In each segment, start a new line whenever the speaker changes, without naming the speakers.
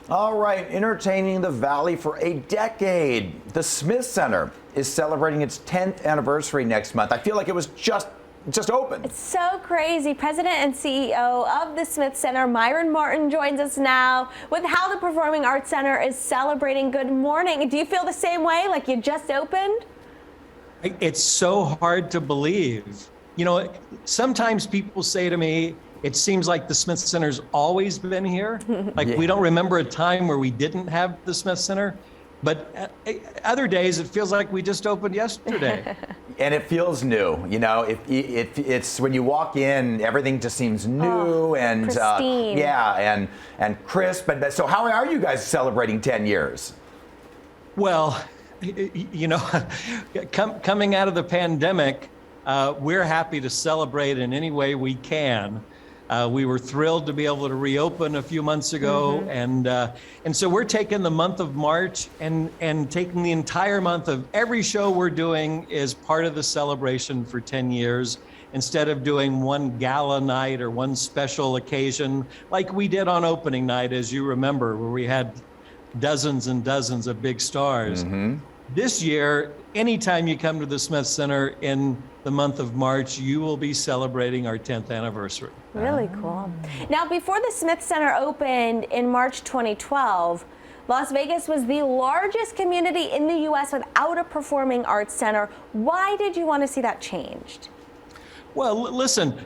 All right, entertaining the Valley for a decade. The Smith Center is celebrating its 10th anniversary next month. I feel like it was just opened.
It's so crazy. President and CEO of the Smith Center, Myron Martin, joins us now with how the Performing Arts Center is celebrating. Good morning. Do you feel the same way, like you just opened?
It's so hard to believe. You know, sometimes people say to me, it seems like the Smith Center's always been here. Like we don't remember a time where we didn't have the Smith Center. But other days, it feels like we just opened yesterday.
And it feels new. You know, it's when you walk in, everything just seems new and
pristine.
And crisp. But so how are you guys celebrating 10 years?
Well, you know, coming out of the pandemic, we're happy to celebrate in any way we can. We were thrilled to be able to reopen a few months ago, and so we're taking the month of March and taking the entire month of every show we're doing is part of the celebration for 10 years. Instead of doing one gala night or one special occasion like we did on opening night, as you remember, where we had dozens and dozens of big stars. This year, anytime you come to the Smith Center in the month of March, you will be celebrating our 10th anniversary.
Really cool. Now, before the Smith Center opened in March 2012, Las Vegas was the largest community in the U.S. without a performing arts center. Why did you want to see that changed?
Well, listen,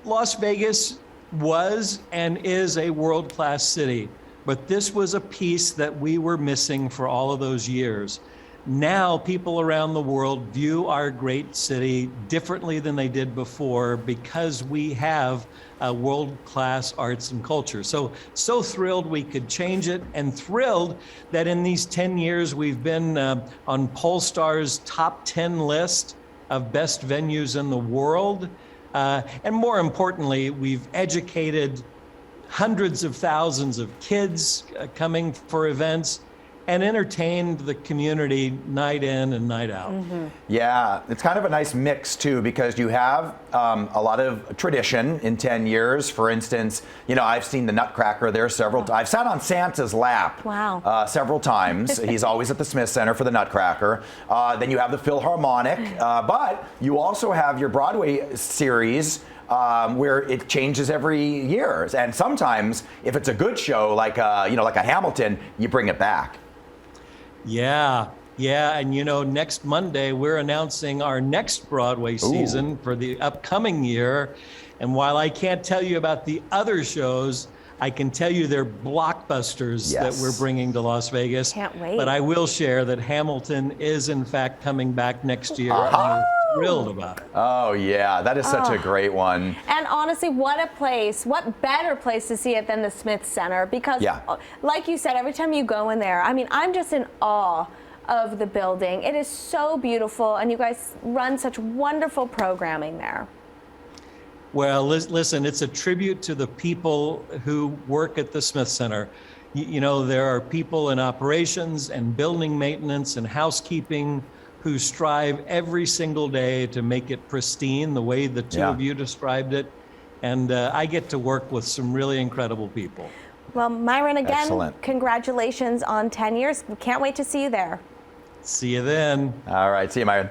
Las Vegas was and is a world-class city, but this was a piece that we were missing for all of those years. Now people around the world view our great city differently than they did before because we have a world-class arts and culture. So thrilled we could change it, and thrilled that in these 10 years we've been on Pollstar's top 10 list of best venues in the world. And more importantly, we've educated hundreds of thousands of kids coming for events and entertained the community night in and night out.
Yeah, it's kind of a nice mix too, because you have a lot of tradition in 10 years. For instance, you know, I've seen the Nutcracker there several times. I've sat on Santa's lap several times. He's always at the Smith Center for the Nutcracker. Then you have the Philharmonic, but you also have your Broadway series where it changes every year. And sometimes, if it's a good show, like a Hamilton, you bring it back.
Yeah, and you know, next Monday we're announcing our next Broadway season for the upcoming year. And while I can't tell you about the other shows, I can tell you they're blockbusters that we're bringing to Las Vegas.
Can't wait.
But I will share that Hamilton is in fact coming back next year. And we're thrilled about it.
Oh yeah, that is such a great one.
And honestly, what a place, what better place to see it than the Smith Center, because like you said, every time you go in there, I mean, I'm just in awe of the building. It is so beautiful, and you guys run such wonderful programming there.
Well, listen, it's a tribute to the people who work at the Smith Center. You know, there are people in operations and building maintenance and housekeeping who strive every single day to make it pristine the way the two of you described it. And I get to work with some really incredible people.
Well, Myron, again, congratulations on 10 years. We can't wait to see you there.
See you then.
All right, see you, Myron.